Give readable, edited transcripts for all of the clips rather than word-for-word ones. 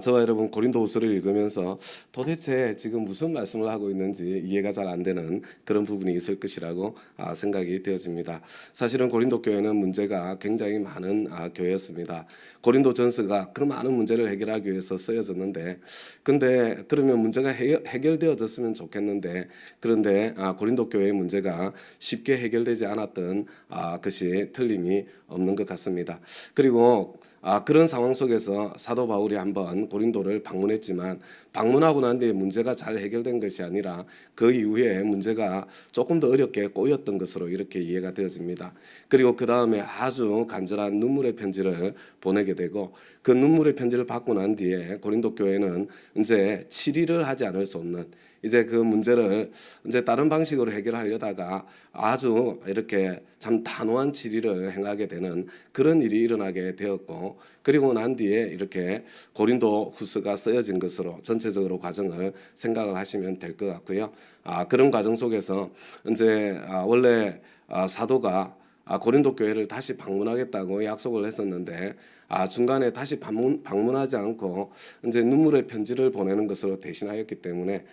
저와 여러분 고린도후서를 읽으면서 도대체 지금 무슨 말씀을 하고 있는지 이해가 잘 안 되는 그런 부분이 있을 것이라고 생각이 되어집니다. 사실은 고린도 교회는 문제가 굉장히 많은 교회였습니다. 고린도 전서가 그 많은 문제를 해결하기 위해서 쓰여졌는데, 근데 그러면 문제가 해결되어졌으면 좋겠는데, 그런데 고린도 교회의 문제가 쉽게 해결되지 않았던 것이 틀림이 없는 것 같습니다. 그리고 그런 상황 속에서 사도 바울이 한번 고린도를 방문했지만, 방문하고 난 뒤에 문제가 잘 해결된 것이 아니라 그 이후에 문제가 조금 더 어렵게 꼬였던 것으로 이렇게 이해가 되어집니다. 그리고 그 다음에 아주 간절한 눈물의 편지를 보내게 되고, 그 눈물의 편지를 받고 난 뒤에 고린도 교회는 이제 치리를 하지 않을 수 없는, 이제 그 문제를 이제 다른 방식으로 해결하려다가 아주 이렇게 참 단호한 치리를 행하게 되는 그런 일이 일어나게 되었고, 그리고 난 뒤에 이렇게 고린도 후서가 쓰여진 것으로 전체적으로 과정을 생각을 하시면 될 것 같고요. 그런 과정 속에서 이제 원래 사도가 고린도 교회를 다시 방문하겠다고 약속을 했었는데, 중간에 다시 방문하지 않고 이제 눈물의 편지를 보내는 것으로 대신하였기 때문에,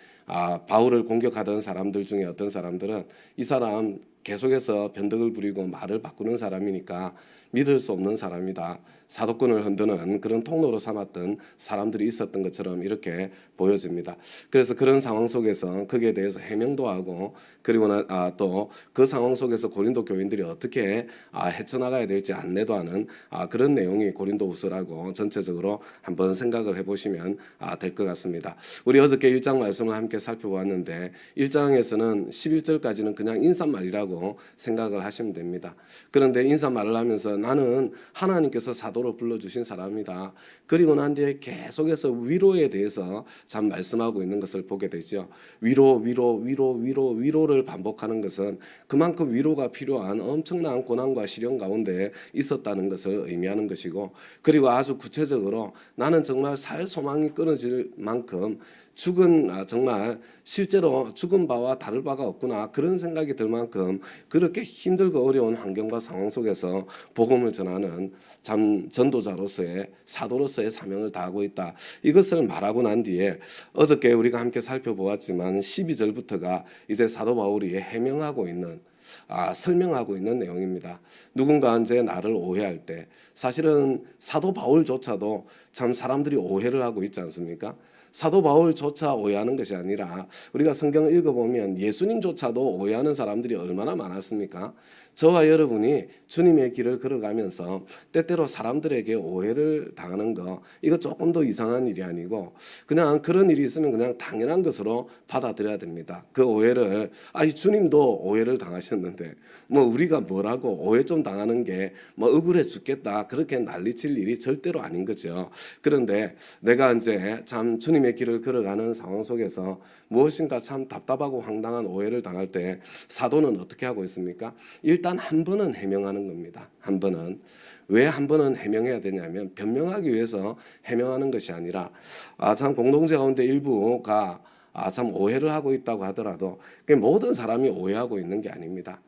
바울을 공격하던 사람들 중에 어떤 사람들은 이 사람 계속해서 변덕을 부리고 말을 바꾸는 사람이니까 믿을 수 없는 사람이다, 사도권을 흔드는 그런 통로로 삼았던 사람들이 있었던 것처럼 이렇게 보여집니다. 그래서 그런 상황 속에서 거기에 대해서 해명도 하고, 그리고 또 그 상황 속에서 고린도 교인들이 어떻게 헤쳐나가야 될지 안내도 하는 그런 내용이 고린도후서라고 전체적으로 한번 생각을 해보시면 될 것 같습니다. 우리 어저께 1장 말씀을 함께 살펴보았는데, 1장에서는 11절까지는 그냥 인사말이라고 생각을 하시면 됩니다. 그런데 인사말을 하면서 나는 하나님께서 사도로 불러주신 사람이다, 그리고 난 뒤에 계속해서 위로에 대해서 참 말씀하고 있는 것을 보게 되죠. 위로를 반복하는 것은 그만큼 위로가 필요한 엄청난 고난과 시련 가운데 있었다는 것을 의미하는 것이고, 그리고 아주 구체적으로 나는 정말 살 소망이 끊어질 만큼 정말 실제로 죽은 바와 다를 바가 없구나, 그런 생각이 들 만큼 그렇게 힘들고 어려운 환경과 상황 속에서 복음을 전하는 참 전도자로서의, 사도로서의 사명을 다하고 있다, 이것을 말하고 난 뒤에 어저께 우리가 함께 살펴보았지만 12절부터가 이제 사도 바울이 해명하고 있는, 설명하고 있는 내용입니다. 누군가 이제 나를 오해할 때, 사실은 사도 바울조차도 참 사람들이 오해를 하고 있지 않습니까? 사도 바울조차 오해하는 것이 아니라 우리가 성경을 읽어보면 예수님조차도 오해하는 사람들이 얼마나 많았습니까? 저와 여러분이 주님의 길을 걸어가면서 때때로 사람들에게 오해를 당하는 거, 이거 조금 더 이상한 일이 아니고 그냥 그런 일이 있으면 그냥 당연한 것으로 받아들여야 됩니다. 그 오해를, 주님도 오해를 당하셨는데 뭐 우리가 뭐라고 오해 좀 당하는 게 뭐 억울해 죽겠다, 그렇게 난리칠 일이 절대로 아닌 거죠. 그런데 내가 이제 참 주님의 길을 걸어가는 상황 속에서 무엇인가 참 답답하고 황당한 오해를 당할 때 사도는 어떻게 하고 있습니까? 일단 한 번은 해명하는 겁니다. 한 번은. 왜 한 번은 해명해야 되냐면, 변명하기 위해서 해명하는 것이 아니라, 참 공동체 가운데 일부가 참 오해를 하고 있다고 하더라도 모든 사람이 오해하고 있는 게 아닙니다.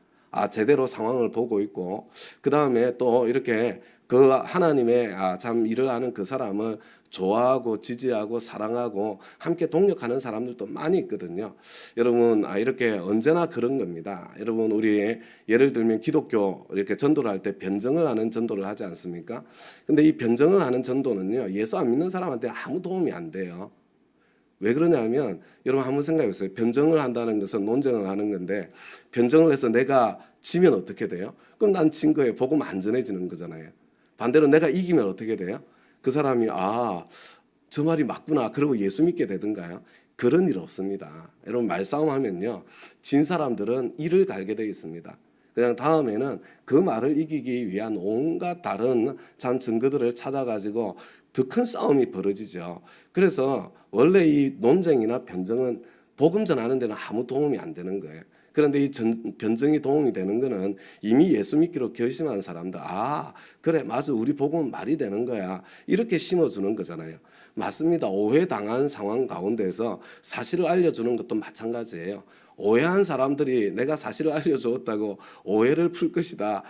제대로 상황을 보고 있고, 그 다음에 또 이렇게 그 하나님의 참 일을 하는 그 사람을 좋아하고 지지하고 사랑하고 함께 동력하는 사람들도 많이 있거든요. 여러분, 이렇게 언제나 그런 겁니다. 여러분, 우리 예를 들면 기독교 이렇게 전도를 할 때 변증을 하는 전도를 하지 않습니까? 근데 이 변증을 하는 전도는요, 예수 안 믿는 사람한테 아무 도움이 안 돼요. 왜 그러냐면, 여러분 한번 생각해보세요. 변증을 한다는 것은 논쟁을 하는 건데, 변증을 해서 내가 지면 어떻게 돼요? 그럼 난 진 거예요. 복음 안 전해지는 거잖아요. 반대로 내가 이기면 어떻게 돼요? 그 사람이 저 말이 맞구나, 그러고 예수 믿게 되던가요? 그런 일 없습니다. 여러분, 말싸움하면요, 진 사람들은 이를 갈게 되어 있습니다. 그냥 다음에는 그 말을 이기기 위한 온갖 다른 참 증거들을 찾아가지고 더 큰 싸움이 벌어지죠. 그래서 원래 이 논쟁이나 변증은 복음 전하는 데는 아무 도움이 안 되는 거예요. 그런데 이 변증이 도움이 되는 거는 이미 예수 믿기로 결심한 사람들, 그래 맞아, 우리 복음은 말이 되는 거야, 이렇게 심어주는 거잖아요. 맞습니다. 오해당한 상황 가운데서 사실을 알려주는 것도 마찬가지예요. 오해한 사람들이 내가 사실을 알려주었다고 오해를 풀 것이다,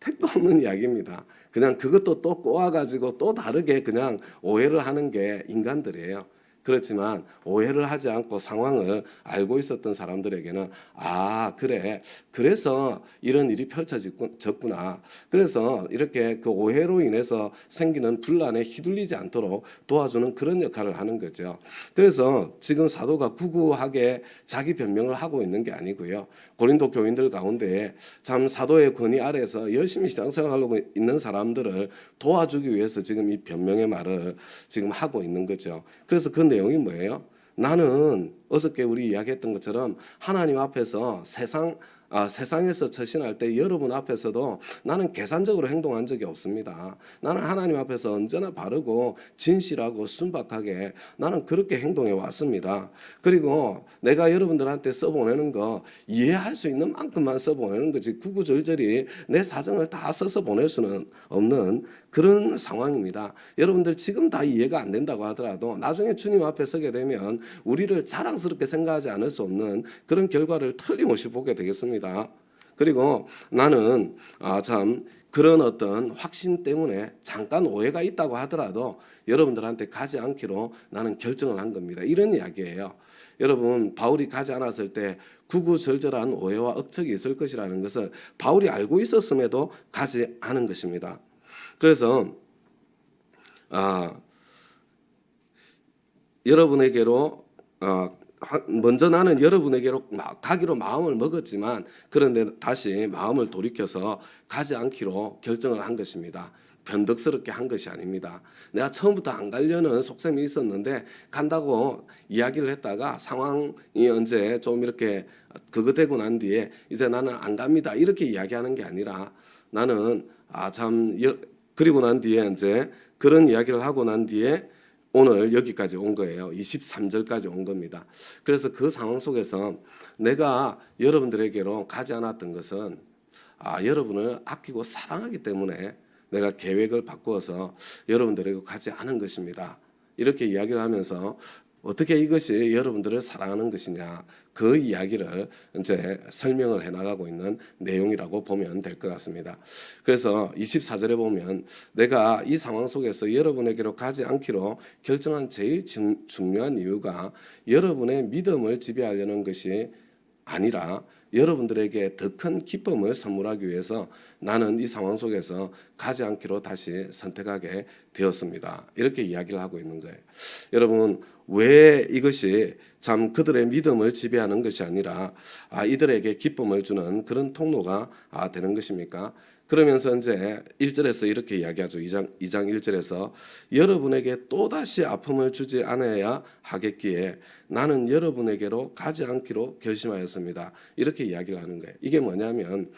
택도 없는 이야기입니다. 그냥 그것도 또 꼬아가지고 또 다르게 그냥 오해를 하는 게 인간들이에요. 그렇지만 오해를 하지 않고 상황을 알고 있었던 사람들에게는 아, 그래. 그래서 이런 일이 펼쳐졌구나. 그래서 이렇게 그 오해로 인해서 생기는 분란에 휘둘리지 않도록 도와주는 그런 역할을 하는 거죠. 그래서 지금 사도가 구구하게 자기 변명을 하고 있는 게 아니고요. 고린도 교인들 가운데 참 사도의 권위 아래서 열심히 신앙생활하고 있는 사람들을 도와주기 위해서 지금 이 변명의 말을 지금 하고 있는 거죠. 그래서 그 내용이 뭐예요? 나는 어저께 우리 이야기했던 것처럼 하나님 앞에서 세상에서 처신할 때 여러분 앞에서도 나는 계산적으로 행동한 적이 없습니다. 나는 하나님 앞에서 언제나 바르고 진실하고 순박하게 나는 그렇게 행동해 왔습니다. 그리고 내가 여러분들한테 써보내는 거 이해할 수 있는 만큼만 써보내는 거지 구구절절히 내 사정을 다 써서 보낼 수는 없는 그런 상황입니다. 여러분들 지금 다 이해가 안 된다고 하더라도 나중에 주님 앞에 서게 되면 우리를 자랑스럽게 생각하지 않을 수 없는 그런 결과를 틀림없이 보게 되겠습니다. 그리고 나는 참 그런 어떤 확신 때문에 잠깐 오해가 있다고 하더라도 여러분들한테 가지 않기로 나는 결정을 한 겁니다. 이런 이야기예요. 여러분 바울이 가지 않았을 때 구구절절한 오해와 억측이 있을 것이라는 것을 바울이 알고 있었음에도 가지 않은 것입니다. 그래서 여러분에게로 먼저 나는 여러분에게로 가기로 마음을 먹었지만 그런데 다시 마음을 돌이켜서 가지 않기로 결정을 한 것입니다. 변덕스럽게 한 것이 아닙니다. 내가 처음부터 안 가려는 속셈이 있었는데 간다고 이야기를 했다가 상황이 언제 좀 이렇게 그거 되고 난 뒤에 이제 나는 안 갑니다. 이렇게 이야기하는 게 아니라 나는 그리고 난 뒤에 이제 그런 이야기를 하고 난 뒤에 오늘 여기까지 온 거예요. 23절까지 온 겁니다. 그래서 그 상황 속에서 내가 여러분들에게로 가지 않았던 것은 여러분을 아끼고 사랑하기 때문에 내가 계획을 바꾸어서 여러분들에게 가지 않은 것입니다. 이렇게 이야기를 하면서 어떻게 이것이 여러분들을 사랑하는 것이냐 그 이야기를 이제 설명을 해나가고 있는 내용이라고 보면 될 것 같습니다. 그래서 24절에 보면 내가 이 상황 속에서 여러분에게로 가지 않기로 결정한 제일 중요한 이유가 여러분의 믿음을 지배하려는 것이 아니라 여러분들에게 더 큰 기쁨을 선물하기 위해서 나는 이 상황 속에서 가지 않기로 다시 선택하게 되었습니다. 이렇게 이야기를 하고 있는 거예요. 여러분 왜 이것이 참 그들의 믿음을 지배하는 것이 아니라 이들에게 기쁨을 주는 그런 통로가 되는 것입니까? 그러면서 이제 1절에서 이렇게 이야기하죠. 2장 1절에서 여러분에게 또다시 아픔을 주지 않아야 하겠기에 나는 여러분에게로 가지 않기로 결심하였습니다. 이렇게 이야기를 하는 거예요. 이게 뭐냐면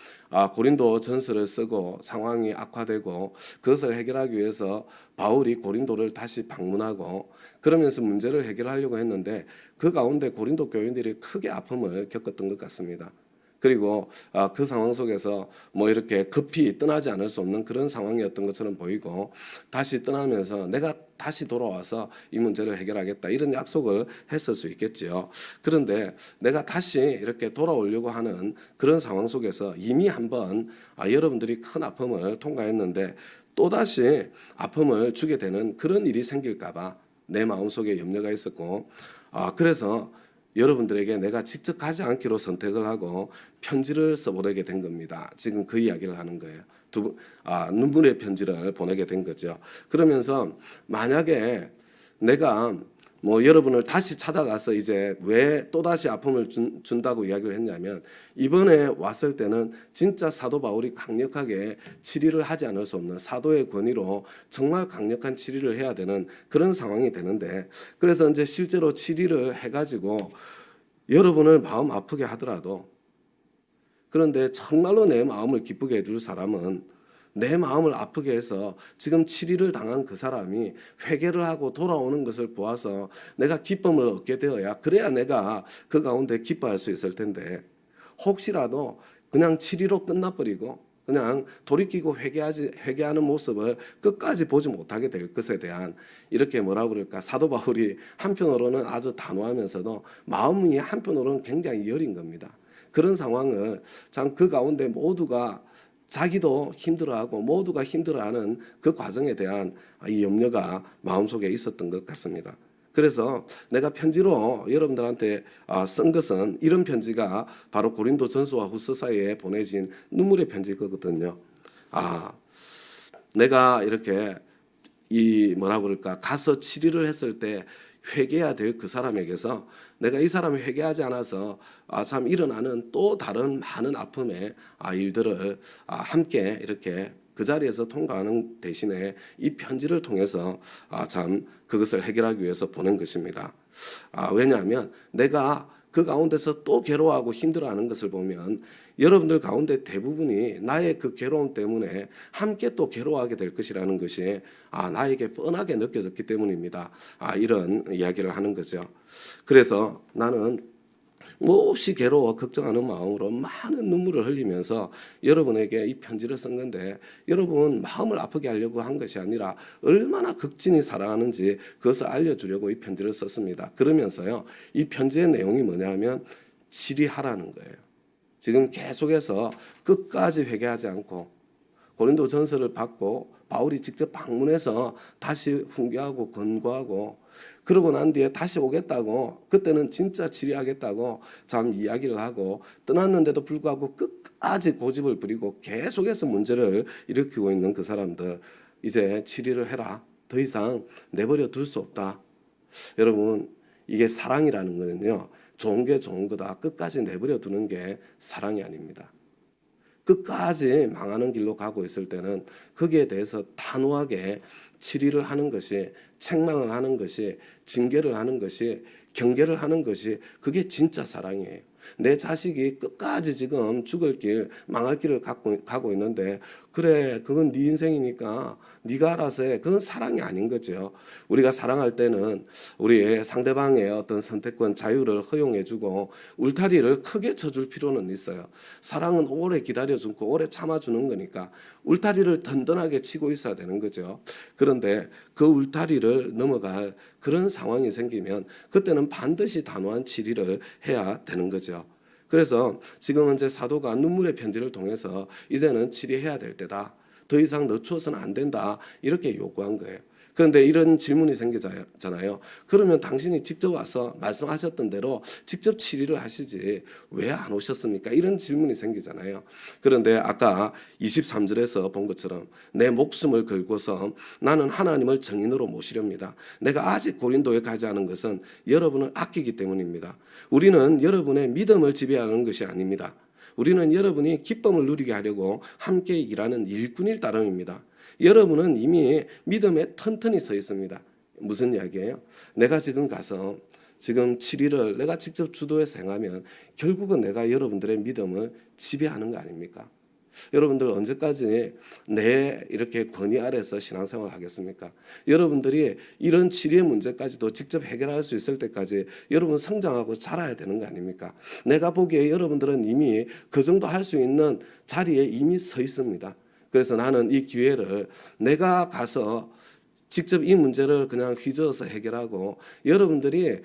고린도 전서를 쓰고 상황이 악화되고 그것을 해결하기 위해서 바울이 고린도를 다시 방문하고 그러면서 문제를 해결하려고 했는데 그 가운데 고린도 교인들이 크게 아픔을 겪었던 것 같습니다. 그리고 그 상황 속에서 뭐 이렇게 급히 떠나지 않을 수 없는 그런 상황이었던 것처럼 보이고 다시 떠나면서 내가 다시 돌아와서 이 문제를 해결하겠다 이런 약속을 했을 수 있겠지요. 그런데 내가 다시 이렇게 돌아오려고 하는 그런 상황 속에서 이미 한번 여러분들이 큰 아픔을 통과했는데 또다시 아픔을 주게 되는 그런 일이 생길까 봐 내 마음속에 염려가 있었고 그래서 여러분들에게 내가 직접 가지 않기로 선택을 하고 편지를 써보내게 된 겁니다. 지금 그 이야기를 하는 거예요. 눈물의 편지를 보내게 된 거죠. 그러면서 만약에 내가 뭐 여러분을 다시 찾아가서 이제 왜 또다시 아픔을 준다고 이야기를 했냐면 이번에 왔을 때는 진짜 사도 바울이 강력하게 치리를 하지 않을 수 없는 사도의 권위로 정말 강력한 치리를 해야 되는 그런 상황이 되는데 그래서 이제 실제로 치리를 해가지고 여러분을 마음 아프게 하더라도 그런데 정말로 내 마음을 기쁘게 해줄 사람은 내 마음을 아프게 해서 지금 치리를 당한 그 사람이 회개를 하고 돌아오는 것을 보아서 내가 기쁨을 얻게 되어야 그래야 내가 그 가운데 기뻐할 수 있을 텐데 혹시라도 그냥 치리로 끝나버리고 그냥 돌이키고 회개하는 모습을 끝까지 보지 못하게 될 것에 대한 이렇게 뭐라고 그럴까 사도 바울이 한편으로는 아주 단호하면서도 마음이 한편으로는 굉장히 여린 겁니다. 그런 상황을 참 그 가운데 모두가 자기도 힘들어하고 모두가 힘들어하는 그 과정에 대한 이 염려가 마음속에 있었던 것 같습니다. 그래서 내가 편지로 여러분들한테 쓴 것은 이런 편지가 바로 고린도전서와 후서 사이에 보내진 눈물의 편지거든요. 내가 이렇게 이 뭐라 그럴까 가서 치리를 했을 때 회개해야 될 그 사람에게서 내가 이 사람이 회개하지 않아서 참 일어나는 또 다른 많은 아픔의 일들을 함께 이렇게 그 자리에서 통과하는 대신에 이 편지를 통해서 참 그것을 해결하기 위해서 보낸 것입니다. 왜냐하면 내가 그 가운데서 또 괴로워하고 힘들어하는 것을 보면 여러분들 가운데 대부분이 나의 그 괴로움 때문에 함께 또 괴로워하게 될 것이라는 것이 나에게 뻔하게 느껴졌기 때문입니다. 이런 이야기를 하는 거죠. 그래서 나는 몹시 괴로워 걱정하는 마음으로 많은 눈물을 흘리면서 여러분에게 이 편지를 쓴 건데 여러분 마음을 아프게 하려고 한 것이 아니라 얼마나 극진히 사랑하는지 그것을 알려주려고 이 편지를 썼습니다. 그러면서요, 이 편지의 내용이 뭐냐면 치리하라는 거예요. 지금 계속해서 끝까지 회개하지 않고 고린도전서를 받고 바울이 직접 방문해서 다시 훈계하고 권고하고 그러고 난 뒤에 다시 오겠다고 그때는 진짜 치리하겠다고 참 이야기를 하고 떠났는데도 불구하고 끝까지 고집을 부리고 계속해서 문제를 일으키고 있는 그 사람들, 이제 치리를 해라. 더 이상 내버려 둘 수 없다. 여러분, 이게 사랑이라는 거는요, 좋은 게 좋은 거다. 끝까지 내버려 두는 게 사랑이 아닙니다. 끝까지 망하는 길로 가고 있을 때는 거기에 대해서 단호하게 치리를 하는 것이, 책망을 하는 것이, 징계를 하는 것이, 경계를 하는 것이 그게 진짜 사랑이에요. 내 자식이 끝까지 지금 죽을 길, 망할 길을 가고 있는데 그래, 그건 네 인생이니까 네가 알아서 해. 그건 사랑이 아닌 거죠. 우리가 사랑할 때는 우리 상대방의 어떤 선택권, 자유를 허용해주고 울타리를 크게 쳐줄 필요는 있어요. 사랑은 오래 기다려주고 오래 참아주는 거니까 울타리를 든든하게 치고 있어야 되는 거죠. 그런데 그 울타리를 넘어갈 그런 상황이 생기면 그때는 반드시 단호한 치리를 해야 되는 거죠. 그래서 지금 현재 사도가 눈물의 편지를 통해서 이제는 치리해야 될 때다. 더 이상 늦추어서는 안 된다. 이렇게 요구한 거예요. 그런데 이런 질문이 생기잖아요. 그러면 당신이 직접 와서 말씀하셨던 대로 직접 치리를 하시지 왜 안 오셨습니까? 이런 질문이 생기잖아요. 그런데 아까 23절에서 본 것처럼 내 목숨을 걸고서 나는 하나님을 증인으로 모시렵니다. 내가 아직 고린도에 가지 않은 것은 여러분을 아끼기 때문입니다. 우리는 여러분의 믿음을 지배하는 것이 아닙니다. 우리는 여러분이 기쁨을 누리게 하려고 함께 일하는 일꾼일 따름입니다. 여러분은 이미 믿음에 튼튼히 서 있습니다. 무슨 이야기예요? 내가 지금 가서 지금 치리를 내가 직접 주도해서 행하면 결국은 내가 여러분들의 믿음을 지배하는 거 아닙니까? 여러분들 언제까지 내 이렇게 권위 아래서 신앙생활을 하겠습니까? 여러분들이 이런 치리의 문제까지도 직접 해결할 수 있을 때까지 여러분 성장하고 자라야 되는 거 아닙니까? 내가 보기에 여러분들은 이미 그 정도 할 수 있는 자리에 이미 서 있습니다. 그래서 나는 이 기회를 내가 가서 직접 이 문제를 그냥 휘저어서 해결하고 여러분들이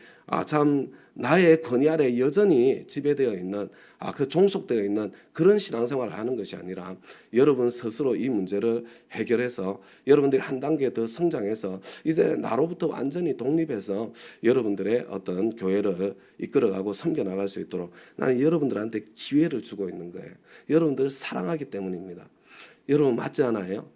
참 나의 권위 아래 여전히 지배되어 있는 그 종속되어 있는 그런 신앙생활을 하는 것이 아니라 여러분 스스로 이 문제를 해결해서 여러분들이 한 단계 더 성장해서 이제 나로부터 완전히 독립해서 여러분들의 어떤 교회를 이끌어가고 섬겨나갈 수 있도록 나는 여러분들한테 기회를 주고 있는 거예요. 여러분들을 사랑하기 때문입니다. 여러분 맞지 않아요?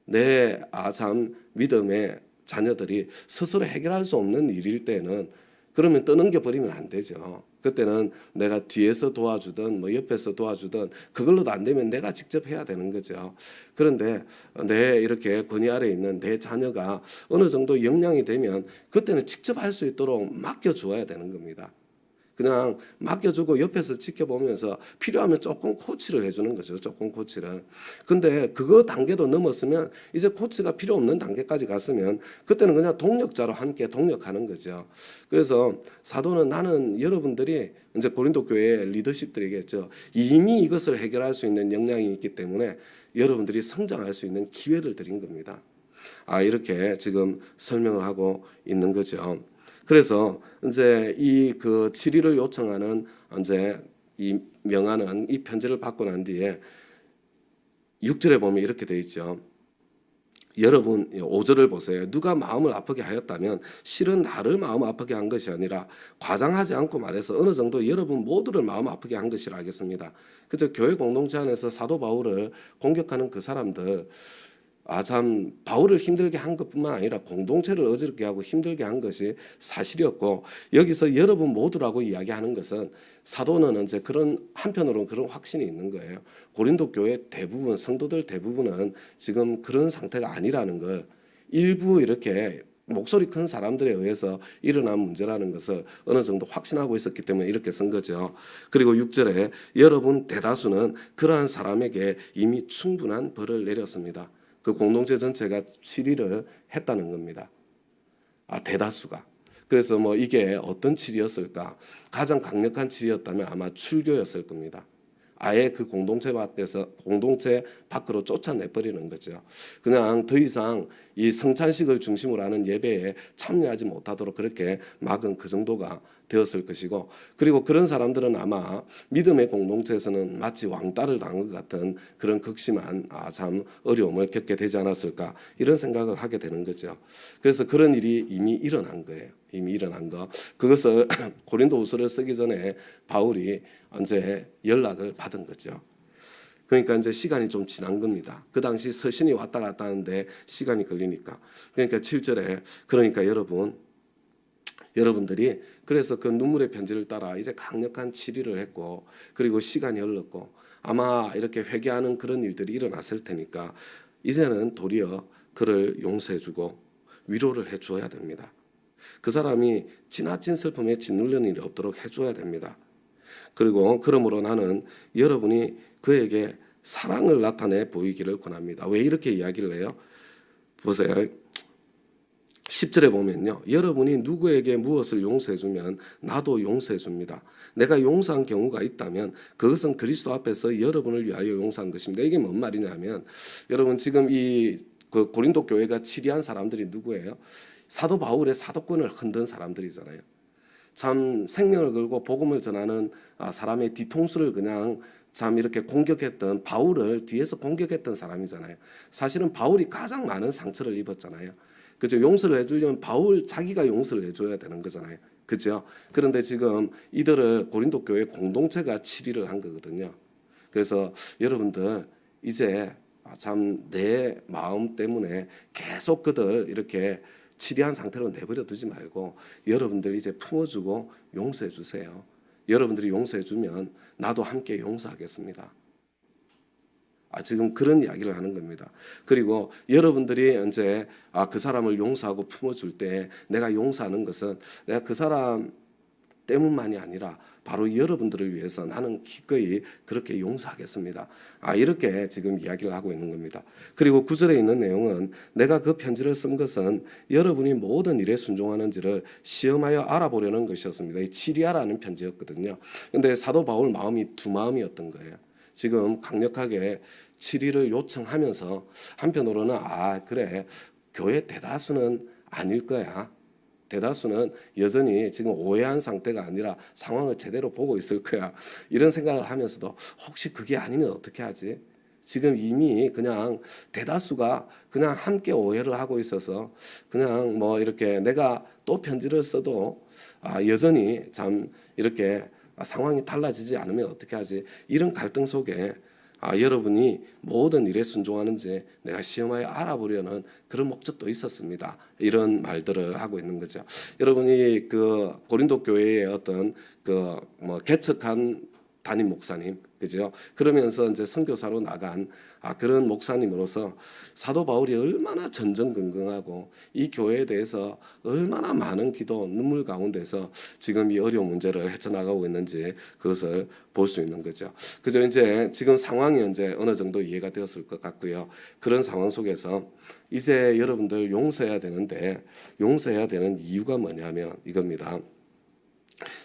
내 참 믿음의 자녀들이 스스로 해결할 수 없는 일일 때는 그러면 떠넘겨 버리면 안 되죠. 그때는 내가 뒤에서 도와주든 뭐 옆에서 도와주든 그걸로도 안 되면 내가 직접 해야 되는 거죠. 그런데 내 이렇게 권위 아래 있는 내 자녀가 어느 정도 역량이 되면 그때는 직접 할 수 있도록 맡겨 주어야 되는 겁니다. 그냥 맡겨주고 옆에서 지켜보면서 필요하면 조금 코치를 해주는 거죠. 조금 코치를. 근데 그거 단계도 넘었으면 이제 코치가 필요 없는 단계까지 갔으면 그때는 그냥 동력자로 함께 동력하는 거죠. 그래서 사도는 나는 여러분들이 이제 고린도 교회 리더십들에게죠. 이미 이것을 해결할 수 있는 역량이 있기 때문에 여러분들이 성장할 수 있는 기회를 드린 겁니다. 이렇게 지금 설명을 하고 있는 거죠. 그래서 이제 이 그 치리를 요청하는 이제 이 명하는 이 편지를 받고 난 뒤에 6절에 보면 이렇게 돼 있죠. 여러분 5절을 보세요. 누가 마음을 아프게 하였다면 실은 나를 마음 아프게 한 것이 아니라 과장하지 않고 말해서 어느 정도 여러분 모두를 마음 아프게 한 것이라 하겠습니다. 그저 교회 공동체 안에서 사도 바울을 공격하는 그 사람들, 참 바울을 힘들게 한 것뿐만 아니라 공동체를 어지럽게 하고 힘들게 한 것이 사실이었고, 여기서 여러분 모두라고 이야기하는 것은 사도는 이제 그런 한편으로는 그런 확신이 있는 거예요. 고린도 교회 대부분 성도들 대부분은 지금 그런 상태가 아니라는 걸, 일부 이렇게 목소리 큰 사람들에 의해서 일어난 문제라는 것을 어느 정도 확신하고 있었기 때문에 이렇게 쓴 거죠. 그리고 6절에 여러분 대다수는 그러한 사람에게 이미 충분한 벌을 내렸습니다. 그 공동체 전체가 치리를 했다는 겁니다. 대다수가. 그래서 뭐 이게 어떤 치리였을까? 가장 강력한 치리였다면 아마 출교였을 겁니다. 아예 그 공동체 밖으로 쫓아내버리는 거죠. 그냥 더 이상 이 성찬식을 중심으로 하는 예배에 참여하지 못하도록 그렇게 막은 그 정도가 되었을 것이고, 그리고 그런 사람들은 아마 믿음의 공동체에서는 마치 왕따를 당한 것 같은 그런 극심한 참 어려움을 겪게 되지 않았을까, 이런 생각을 하게 되는 거죠. 그래서 그런 일이 이미 일어난 거예요. 이미 일어난 거. 그것을 고린도후서를 쓰기 전에 바울이 이제 연락을 받은 거죠. 그러니까 이제 시간이 좀 지난 겁니다. 그 당시 서신이 왔다 갔다 하는데 시간이 걸리니까. 그러니까 7절에 그러니까 여러분들이 그래서 그 눈물의 편지를 따라 이제 강력한 치리를 했고, 그리고 시간이 흘렀고 아마 이렇게 회개하는 그런 일들이 일어났을 테니까 이제는 도리어 그를 용서해주고 위로를 해주어야 됩니다. 그 사람이 지나친 슬픔에 짓눌리는 일이 없도록 해줘야 됩니다. 그리고 그러므로 나는 여러분이 그에게 사랑을 나타내 보이기를 권합니다. 왜 이렇게 이야기를 해요? 보세요. 10절에 보면요. 여러분이 누구에게 무엇을 용서해주면 나도 용서해줍니다. 내가 용서한 경우가 있다면 그것은 그리스도 앞에서 여러분을 위하여 용서한 것입니다. 이게 뭔 말이냐면, 여러분 지금 그 고린도 교회가 치리한 사람들이 누구예요? 사도 바울의 사도권을 흔든 사람들이잖아요. 참 생명을 걸고 복음을 전하는 사람의 뒤통수를 그냥 참 이렇게 공격했던, 바울을 뒤에서 공격했던 사람이잖아요. 사실은 바울이 가장 많은 상처를 입었잖아요. 그죠? 용서를 해주려면 자기가 용서를 해줘야 되는 거잖아요. 그죠? 그런데 지금 이들을 고린도 교회 공동체가 치리를 한 거거든요. 그래서 여러분들 이제 참 내 마음 때문에 계속 그들 이렇게 치리한 상태로 내버려 두지 말고 여러분들 이제 품어주고 용서해 주세요. 여러분들이 용서해 주면 나도 함께 용서하겠습니다. 지금 그런 이야기를 하는 겁니다. 그리고 여러분들이 이제 그 사람을 용서하고 품어줄 때 내가 용서하는 것은 내가 그 사람 때문만이 아니라 바로 여러분들을 위해서 나는 기꺼이 그렇게 용서하겠습니다. 이렇게 지금 이야기를 하고 있는 겁니다. 그리고 9절에 있는 내용은 내가 그 편지를 쓴 것은 여러분이 모든 일에 순종하는지를 시험하여 알아보려는 것이었습니다. 이 치리아라는 편지였거든요. 근데 사도 바울 마음이 두 마음이었던 거예요. 지금 강력하게 치리를 요청하면서 한편으로는 그래, 교회 대다수는 아닐 거야. 대다수는 여전히 지금 오해한 상태가 아니라 상황을 제대로 보고 있을 거야. 이런 생각을 하면서도 혹시 그게 아니면 어떻게 하지? 지금 이미 그냥 대다수가 그냥 함께 오해를 하고 있어서 그냥 뭐 이렇게 내가 또 편지를 써도 여전히 참 이렇게 상황이 달라지지 않으면 어떻게 하지? 이런 갈등 속에 여러분이 모든 일에 순종하는지 내가 시험하여 알아보려는 그런 목적도 있었습니다. 이런 말들을 하고 있는 거죠. 여러분이 그 고린도 교회의 어떤 개척한 담임 목사님, 그죠? 그러면서 이제 선교사로 나간 그런 목사님으로서 사도 바울이 얼마나 전전긍긍하고 이 교회에 대해서 얼마나 많은 기도, 눈물 가운데서 지금 이 어려운 문제를 헤쳐나가고 있는지 그것을 볼 수 있는 거죠. 그죠? 이제 지금 상황이 이제 어느 정도 이해가 되었을 것 같고요. 그런 상황 속에서 이제 여러분들 용서해야 되는데 용서해야 되는 이유가 뭐냐면 이겁니다.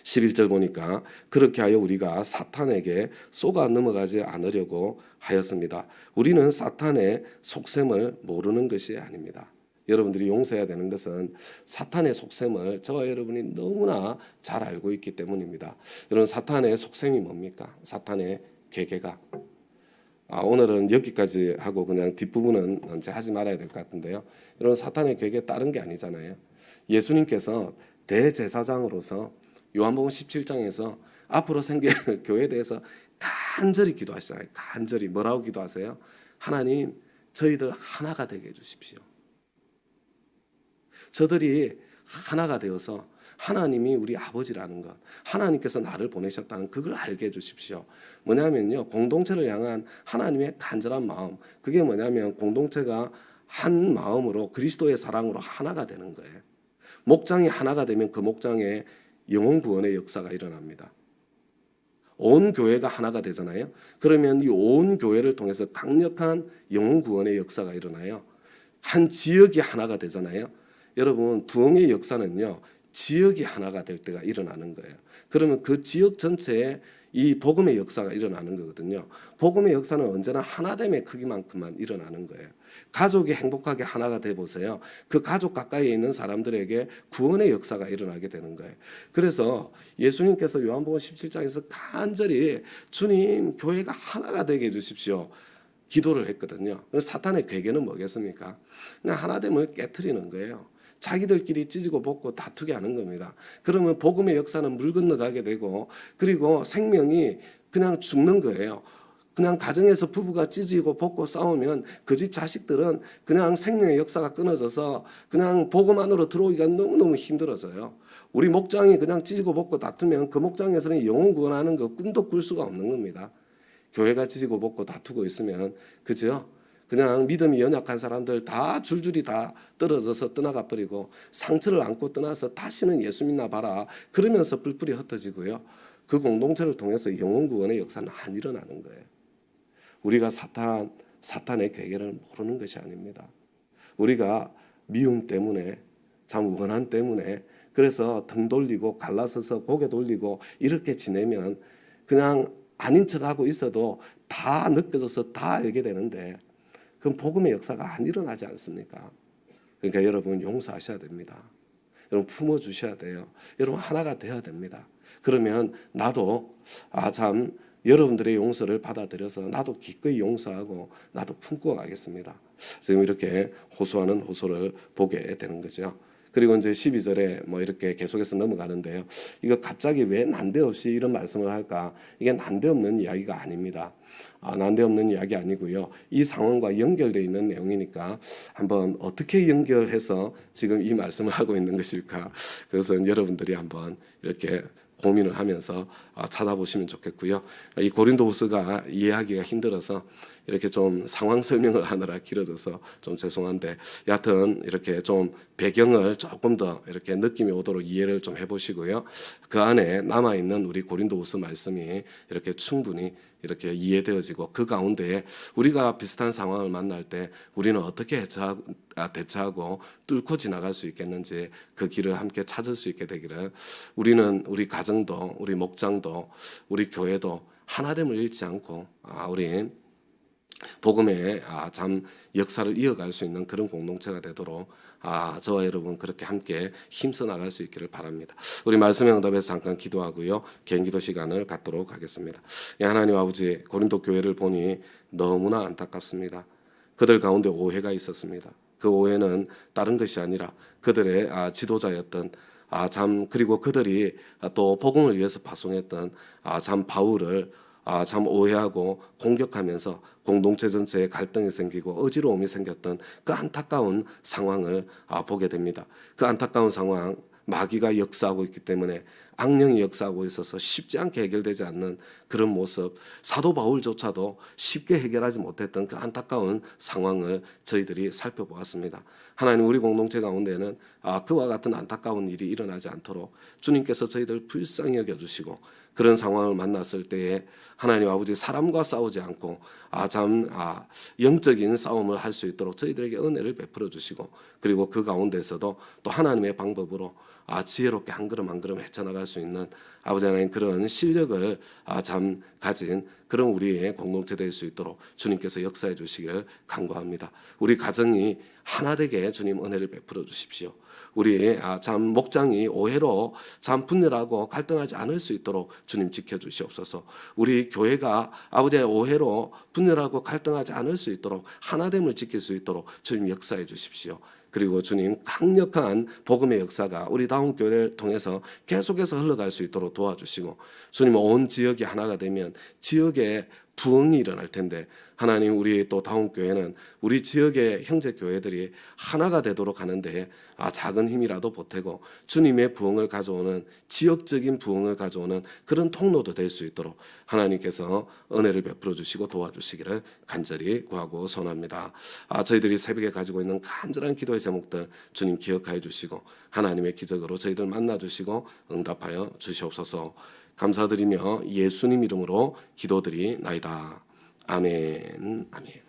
11절 보니까 그렇게 하여 우리가 사탄에게 속아 넘어가지 않으려고 하였습니다. 우리는 사탄의 속셈을 모르는 것이 아닙니다. 여러분들이 용서해야 되는 것은 사탄의 속셈을 저와 여러분이 너무나 잘 알고 있기 때문입니다. 여러분 사탄의 속셈이 뭡니까? 사탄의 계계가 오늘은 여기까지 하고 그냥 뒷부분은 이제 하지 말아야 될 것 같은데요. 여러분, 사탄의 계획에 따른 게 아니잖아요. 예수님께서 대제사장으로서 요한복음 17장에서 앞으로 생길 교회에 대해서 간절히 기도하시잖아요. 간절히 뭐라고 기도하세요? 하나님, 저희들 하나가 되게 해주십시오. 저들이 하나가 되어서 하나님이 우리 아버지라는 것, 하나님께서 나를 보내셨다는 그걸 알게 해주십시오. 뭐냐면요, 공동체를 향한 하나님의 간절한 마음, 그게 뭐냐면 공동체가 한 마음으로 그리스도의 사랑으로 하나가 되는 거예요. 목장이 하나가 되면 그 목장에 영혼 구원의 역사가 일어납니다. 온 교회가 하나가 되잖아요. 그러면 이 온 교회를 통해서 강력한 영혼 구원의 역사가 일어나요. 한 지역이 하나가 되잖아요. 여러분, 부흥의 역사는요, 지역이 하나가 될 때가 일어나는 거예요. 그러면 그 지역 전체에 이 복음의 역사가 일어나는 거거든요. 복음의 역사는 언제나 하나됨의 크기만큼만 일어나는 거예요. 가족이 행복하게 하나가 돼 보세요. 그 가족 가까이에 있는 사람들에게 구원의 역사가 일어나게 되는 거예요. 그래서 예수님께서 요한복음 17장에서 간절히 주님, 교회가 하나가 되게 해주십시오, 기도를 했거든요. 사탄의 괴계는 뭐겠습니까? 그냥 하나됨을 깨트리는 거예요. 자기들끼리 찢고 볶고 다투게 하는 겁니다. 그러면 복음의 역사는 물 건너가게 되고, 그리고 생명이 그냥 죽는 거예요. 그냥 가정에서 부부가 찢고 볶고 싸우면 그 집 자식들은 그냥 생명의 역사가 끊어져서 그냥 복음 안으로 들어오기가 너무너무 힘들어져요. 우리 목장이 그냥 찢고 볶고 다투면 그 목장에서는 영혼 구원하는 거 꿈도 꿀 수가 없는 겁니다. 교회가 찢고 볶고 다투고 있으면, 그죠? 그냥 믿음이 연약한 사람들 다 줄줄이 다 떨어져서 떠나가 버리고 상처를 안고 떠나서 다시는 예수 믿나 봐라 그러면서 뿔뿔이 흩어지고요. 그 공동체를 통해서 영혼 구원의 역사는 안 일어나는 거예요. 우리가 사탄의 괴계를 모르는 것이 아닙니다. 우리가 미움 때문에, 참 원한 때문에, 그래서 등 돌리고 갈라서서 고개 돌리고 이렇게 지내면 그냥 아닌 척하고 있어도 다 느껴져서 다 알게 되는데, 그럼 복음의 역사가 안 일어나지 않습니까? 그러니까 여러분, 용서하셔야 됩니다. 여러분, 품어주셔야 돼요. 여러분, 하나가 되어야 됩니다. 그러면 나도 참 여러분들의 용서를 받아들여서 나도 기꺼이 용서하고 나도 품고 가겠습니다. 지금 이렇게 호소하는 호소를 보게 되는 거죠. 그리고 이제 12절에 뭐 이렇게 계속해서 넘어가는데요. 이거 갑자기 왜 난데없이 이런 말씀을 할까? 이게 난데없는 이야기가 아닙니다. 난데없는 이야기 아니고요. 이 상황과 연결되어 있는 내용이니까 한번 어떻게 연결해서 지금 이 말씀을 하고 있는 것일까? 그것은 여러분들이 한번 이렇게 고민을 하면서 찾아보시면 좋겠고요. 이 고린도후서가 이해하기가 힘들어서 이렇게 좀 상황 설명을 하느라 길어져서 좀 죄송한데, 여하튼 이렇게 좀 배경을 조금 더 이렇게 느낌이 오도록 이해를 좀 해보시고요. 그 안에 남아있는 우리 고린도후서 말씀이 이렇게 충분히 이렇게 이해되어지고, 그 가운데에 우리가 비슷한 상황을 만날 때 우리는 어떻게 대처하고 뚫고 지나갈 수 있겠는지 그 길을 함께 찾을 수 있게 되기를, 우리 가정도 우리 목장도 우리 교회도 하나됨을 잃지 않고 우리 복음의 참 역사를 이어갈 수 있는 그런 공동체가 되도록 저와 여러분 그렇게 함께 힘써 나갈 수 있기를 바랍니다. 우리 말씀의 응답에서 잠깐 기도하고요, 개인 기도 시간을 갖도록 하겠습니다. 하나님 아버지, 고린도 교회를 보니 너무나 안타깝습니다. 그들 가운데 오해가 있었습니다. 그 오해는 다른 것이 아니라 그들의 지도자였던 그리고 그들이 또 복음을 위해서 파송했던 바울을 참 오해하고 공격하면서 공동체 전체에 갈등이 생기고 어지러움이 생겼던 그 안타까운 상황을 보게 됩니다. 그 안타까운 상황, 마귀가 역사하고 있기 때문에, 악령이 역사하고 있어서 쉽지 않게 해결되지 않는 그런 모습, 사도 바울조차도 쉽게 해결하지 못했던 그 안타까운 상황을 저희들이 살펴보았습니다. 하나님, 우리 공동체 가운데는 그와 같은 안타까운 일이 일어나지 않도록 주님께서 저희들 불쌍히 여겨주시고, 그런 상황을 만났을 때에 하나님 아버지, 사람과 싸우지 않고 영적인 싸움을 할 수 있도록 저희들에게 은혜를 베풀어 주시고, 그리고 그 가운데서도 또 하나님의 방법으로 지혜롭게 한 걸음 한 걸음 헤쳐나갈 수 있는 아버지 하나님 그런 실력을 가진 그런 우리의 공동체 될 수 있도록 주님께서 역사해 주시기를 간구합니다. 우리 가정이 하나 되게 주님 은혜를 베풀어 주십시오. 우리 참 목장이 오해로 참 분열하고 갈등하지 않을 수 있도록 주님 지켜주시옵소서. 우리 교회가 아버지의 오해로 분열하고 갈등하지 않을 수 있도록 하나됨을 지킬 수 있도록 주님 역사해 주십시오. 그리고 주님 강력한 복음의 역사가 우리 다운교회를 통해서 계속해서 흘러갈 수 있도록 도와주시고, 주님 온 지역이 하나가 되면 지역에 부흥이 일어날 텐데, 하나님 우리 또 다운교회는 우리 지역의 형제교회들이 하나가 되도록 하는데 작은 힘이라도 보태고 주님의 부흥을 가져오는, 지역적인 부흥을 가져오는 그런 통로도 될 수 있도록 하나님께서 은혜를 베풀어 주시고 도와주시기를 간절히 구하고 소원합니다. 저희들이 새벽에 가지고 있는 간절한 기도의 제목들 주님 기억하여 주시고 하나님의 기적으로 저희들 만나 주시고 응답하여 주시옵소서. 감사드리며 예수님 이름으로 기도드리나이다. 아멘. 아멘.